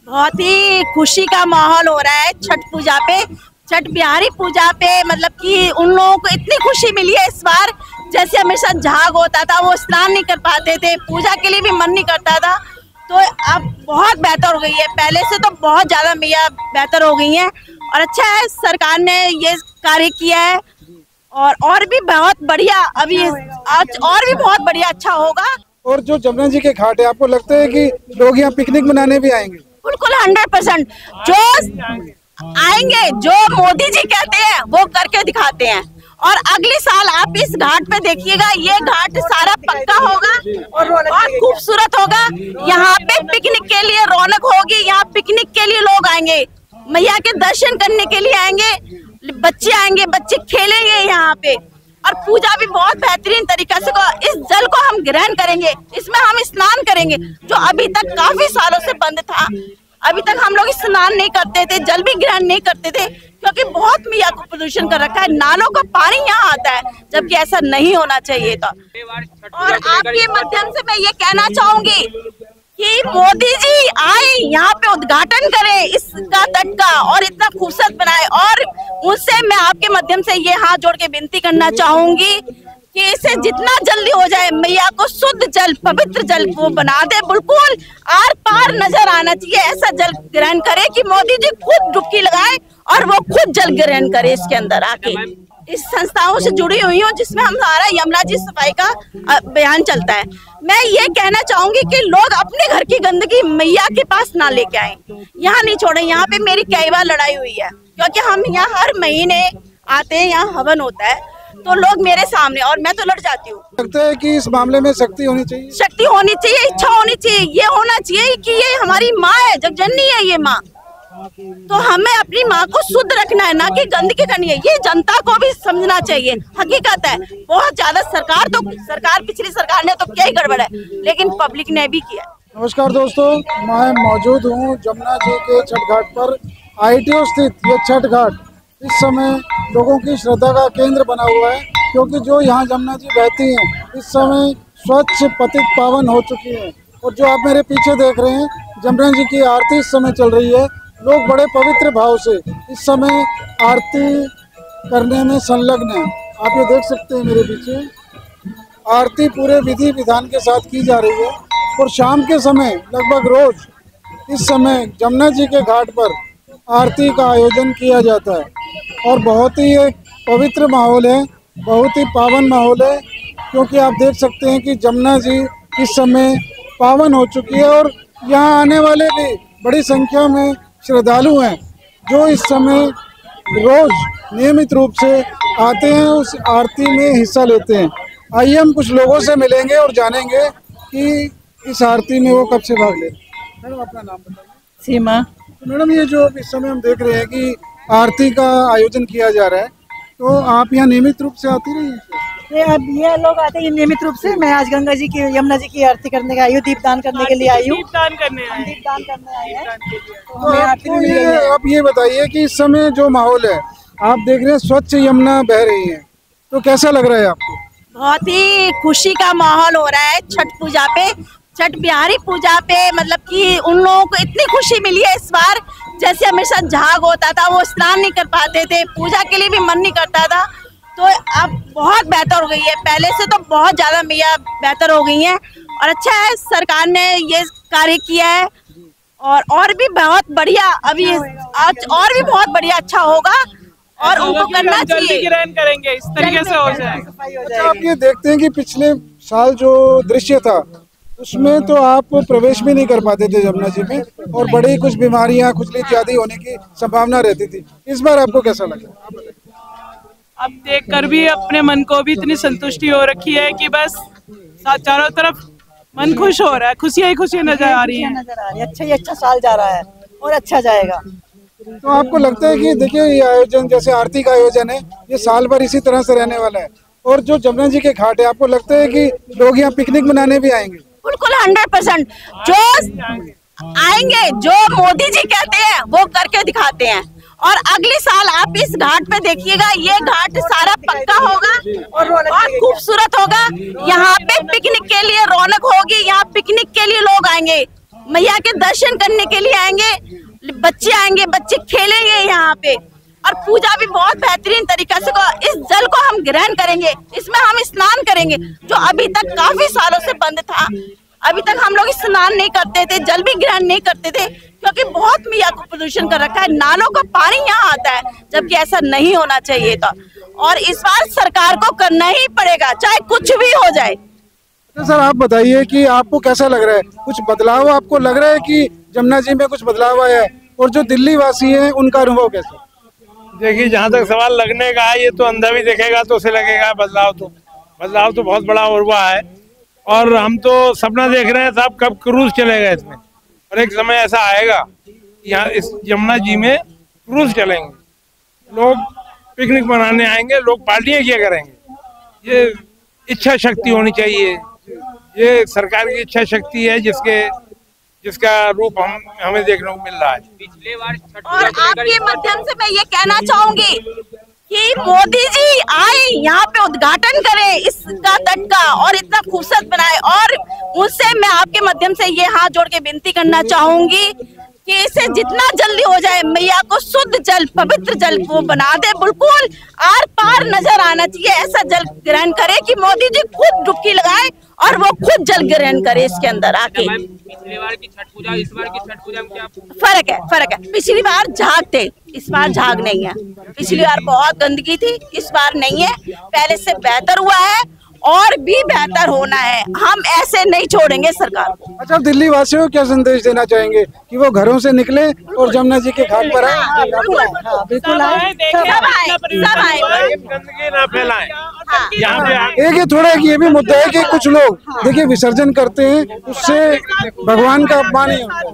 बहुत ही खुशी का माहौल हो रहा है छठ पूजा पे, छठ बिहारी पूजा पे। मतलब कि उन लोगों को इतनी खुशी मिली है इस बार। जैसे हमेशा झाग होता था, वो स्नान नहीं कर पाते थे, पूजा के लिए भी मन नहीं करता था, तो अब बहुत बेहतर हो गई है। पहले से तो बहुत ज्यादा मैया बेहतर हो गई हैं और अच्छा है सरकार ने ये कार्य किया है। और भी बहुत बढ़िया, अभी आज और भी बहुत बढ़िया अच्छा होगा। और जो जमुना जी के घाट है, आपको लगता है कि लोग यहाँ पिकनिक मनाने भी आएंगे? बिल्कुल 100%। जो आएंगे, जो मोदी जी कहते हैं वो करके दिखाते हैं। और अगले साल आप इस घाट पे देखिएगा, ये घाट सारा पक्का होगा और खूबसूरत होगा। यहाँ पे पिकनिक के लिए रौनक होगी, यहाँ पिकनिक के लिए लोग आएंगे, मैया के दर्शन करने के लिए आएंगे, बच्चे आएंगे, बच्चे खेलेंगे यहाँ पे। और पूजा भी बहुत बेहतरीन तरीका से इस जल को हम ग्रहण करेंगे, इसमें हम स्नान करेंगे, जो अभी तक काफी सालों से बंद था। अभी तक हम लोग स्नान नहीं करते थे, जल भी ग्रहण नहीं करते थे, क्योंकि बहुत मैया को प्रदूषण कर रखा है। नालों का पानी यहाँ आता है, जबकि ऐसा नहीं होना चाहिए था। और आपके माध्यम से मैं ये कहना चाहूंगी कि मोदी जी आए यहाँ पे, उद्घाटन करें इसका तट का और इतना खूबसूरत बनाए। और उससे मैं आपके माध्यम से ये हाथ जोड़ के विनती करना चाहूंगी कि इसे जितना जल्दी हो जाए मैया को शुद्ध जल, पवित्र जल वो बना दे, बिल्कुल आर पार नजर आना चाहिए। ऐसा जल ग्रहण करे कि मोदी जी खुद डुबकी लगाए और वो खुद जल ग्रहण करे इसके अंदर आके। इस संस्थाओं से जुड़ी हुई हूँ जिसमें हमारा यमुना जी सफाई का अभियान चलता है। मैं ये कहना चाहूंगी कि लोग अपने घर की गंदगी मैया के पास ना लेके आए, यहाँ नहीं छोड़े। यहाँ पे मेरी कई बार लड़ाई हुई है, क्योंकि हम यहाँ हर महीने आते हैं, यहाँ हवन होता है, तो लोग मेरे सामने, और मैं तो लड़ जाती हूँ। लगता है कि इस मामले में शक्ति होनी चाहिए, शक्ति होनी चाहिए, इच्छा होनी चाहिए, ये होना चाहिए कि ये हमारी माँ है, जगजननी है ये माँ, तो हमें अपनी माँ को शुद्ध रखना है, ना कि गंदगी करनी है। ये जनता को भी समझना चाहिए। हकीकत है बहुत ज्यादा सरकार पिछली सरकार ने तो क्या ही गड़बड़ है, लेकिन पब्लिक ने भी किया। नमस्कार दोस्तों, मैं मौजूद हूँ जमुना जी के छठ घाट पर। ITO स्थित ये छठ घाट इस समय लोगों की श्रद्धा का केंद्र बना हुआ है, क्योंकि जो यहाँ जमुना जी बहती हैं इस समय स्वच्छ पतित पावन हो चुकी है। और जो आप मेरे पीछे देख रहे हैं, जमुना जी की आरती इस समय चल रही है। लोग बड़े पवित्र भाव से इस समय आरती करने में संलग्न हैं। आप ये देख सकते हैं मेरे पीछे, आरती पूरे विधि विधान के साथ की जा रही है। और शाम के समय लगभग रोज इस समय जमुना जी के घाट पर आरती का आयोजन किया जाता है और बहुत ही एक पवित्र माहौल है, बहुत ही पावन माहौल है, क्योंकि आप देख सकते हैं कि जमुना जी इस समय पावन हो चुकी है। और यहाँ आने वाले भी बड़ी संख्या में श्रद्धालु हैं, जो इस समय रोज नियमित रूप से आते हैं, उस आरती में हिस्सा लेते हैं। आइए हम कुछ लोगों से मिलेंगे और जानेंगे कि इस आरती में वो कब से भाग लेते हैं। मैडम अपना नाम बताइए। सीमा। तो मैडम ये जो इस समय हम देख रहे हैं कि आरती का आयोजन किया जा रहा है, तो आप यहाँ नियमित रूप से आती रही हैं? अब ये लोग आते हैं नियमित रूप से। मैं आज गंगा जी की, यमुना जी की आरती करने के आई हूँ, दीपदान करने के लिए आई हूँ। दीपदान करने आए हैं। तो आप ये बताइए कि इस समय जो माहौल है, आप देख रहे हैं स्वच्छ यमुना बह रही है, तो कैसा लग रहा है आपको? बहुत ही खुशी का माहौल हो रहा है छठ पूजा पे, छठ बिहारी पूजा पे। मतलब कि उन लोगों को इतनी खुशी मिली है इस बार। जैसे हमेशा झाग होता था, वो स्नान नहीं कर पाते थे, पूजा के लिए भी मन नहीं करता था, तो अब बहुत बेहतर हो गई है। पहले से तो बहुत ज्यादा मैया बेहतर हो गई हैं और अच्छा है सरकार ने ये कार्य किया है। और भी बहुत बढ़िया, अभी आज और भी बहुत बढ़िया अच्छा होगा और उनको करना चाहिए। ग्रहण करेंगे इस तरीके से हो जाएगा। अच्छा, आप ये देखते हैं कि पिछले साल जो दृश्य था उसमें तो आप प्रवेश भी नहीं कर पाते थे जमुना जी में, और बड़ी कुछ बीमारियां, खुजली इत्यादि होने की संभावना रहती थी। इस बार आपको कैसा लगा? अब देखकर भी अपने मन को भी इतनी संतुष्टि हो रखी है कि बस चारों तरफ मन खुश हो रहा है, खुशियां ही खुशियां नजर आ रही हैं। अच्छा ही अच्छा साल जा रहा है और अच्छा जाएगा। तो आपको लगता है कि देखिए ये आयोजन, जैसे आरती का आयोजन है, ये साल भर इसी तरह से रहने वाला है? और जो जमुना जी के घाट है, आपको लगता है कि लोग यहाँ पिकनिक मनाने भी आएंगे? बिल्कुल 100%। जो आएंगे, जो मोदी जी कहते हैं वो करके दिखाते हैं। और अगले साल आप इस घाट पे देखिएगा, ये घाट सारा पक्का होगा और खूबसूरत होगा। यहाँ पे पिकनिक के लिए रौनक होगी, यहाँ पिकनिक के लिए लोग आएंगे, मैया के दर्शन करने के लिए आएंगे, बच्चे आएंगे, बच्चे खेलेंगे यहाँ पे और पूजा भी बहुत बेहतरीन तरीका से इस जल को हम ग्रहण करेंगे, इसमें हम स्नान करेंगे जो अभी तक काफी सालों से बंद था। अभी तक हम लोग स्नान नहीं करते थे, जल भी ग्रहण नहीं करते थे क्योंकि बहुत मैया को प्रदूषण कर रखा है। नालों का पानी यहाँ आता है जबकि ऐसा नहीं होना चाहिए था और इस बार सरकार को करना ही पड़ेगा चाहे कुछ भी हो जाए। तो सर आप बताइए कि आपको कैसा लग रहा है, कुछ बदलाव आपको लग रहा है कि जमुना जी में कुछ बदलाव आया है, और जो दिल्ली वासी हैं उनका अनुभव कैसा? देखिए, जहाँ तक सवाल लगने का है, ये तो अंधा भी देखेगा तो उसे लगेगा बदलाव तो बहुत बड़ा हुआ है और हम तो सपना देख रहे हैं साहब कब क्रूज चलेगा इसमें, और एक समय ऐसा आएगा यहाँ इस यमुना जी में क्रूज चलेंगे, लोग पिकनिक मनाने आएंगे, लोग पार्टियां किया करेंगे। ये इच्छा शक्ति होनी चाहिए, ये सरकार की इच्छा शक्ति है जिसका रूप हमें देखने को मिल रहा है। पिछले बार और आपके माध्यम से मैं ये कहना चाहूंगी कि मोदी जी आए यहाँ पे उद्घाटन करें इसका तट का और इतना खूबसूरत बनाए, और उनसे मैं आपके माध्यम से ये हाथ जोड़ के विनती करना चाहूंगी कि इसे जितना जल्दी हो जाए मैया को शुद्ध जल, पवित्र जल वो बना दे, बिल्कुल आर पार नजर आना चाहिए, ऐसा जल ग्रहण करे कि मोदी जी खुद डुबकी लगाए और वो खुद जल ग्रहण करे इसके अंदर आके। पिछले बार की छठ पूजा इस बार की छठ पूजा में क्या फर्क है। पिछली बार झाग थे, इस बार झाग नहीं है। पिछली बार बहुत गंदगी थी, इस बार नहीं है, पहले से बेहतर हुआ है और भी बेहतर होना है। हम ऐसे नहीं छोड़ेंगे सरकार को। अच्छा, दिल्ली वासियों को क्या संदेश देना चाहेंगे कि वो घरों से निकले और जमुना जी के घाट पर आए? बिल्कुल आए, सब आए। गंदगी ना फैलाएं। हाँ। यहाँ पे एक ये थोड़ा ये भी मुद्दा है कि कुछ लोग देखिए विसर्जन करते हैं, उससे भगवान का अपमान ही होता है।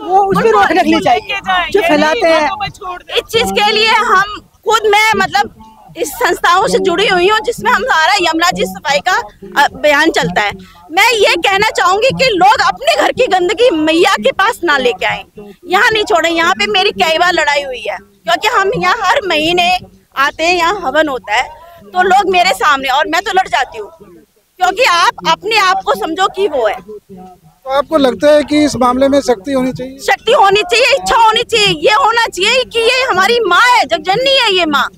वो उसमें रोक रखनी चाहिए जो फैलाते हैं। इस चीज के लिए हम खुद मैं मतलब इस संस्थाओं से जुड़ी हुई हूँ जिसमें हमारा यमुना जी सफाई का अभियान चलता है। मैं ये कहना चाहूंगी कि लोग अपने घर की गंदगी मैया के पास ना लेके आए, यहाँ नहीं छोड़े। यहाँ पे मेरी कई बार लड़ाई हुई है क्योंकि हम यहाँ हर महीने आते हैं, यहाँ हवन होता है तो लोग मेरे सामने, और मैं तो लड़ जाती हूँ क्योंकि आप अपने आप को समझो कि वो है। तो आपको लगता है कि इस मामले में शक्ति होनी चाहिए? शक्ति होनी चाहिए, इच्छा होनी चाहिए, ये होना चाहिए कि ये हमारी माँ है, जगजननी है ये माँ,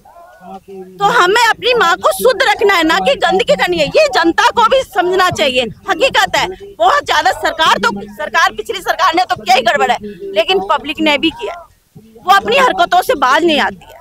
तो हमें अपनी माँ को शुद्ध रखना है, ना कि गंदगी करनी है। ये जनता को भी समझना चाहिए। हकीकत है बहुत ज्यादा सरकार पिछली सरकार ने तो क्या ही गड़बड़ है, लेकिन पब्लिक ने भी किया, वो अपनी हरकतों से बाज नहीं आती है।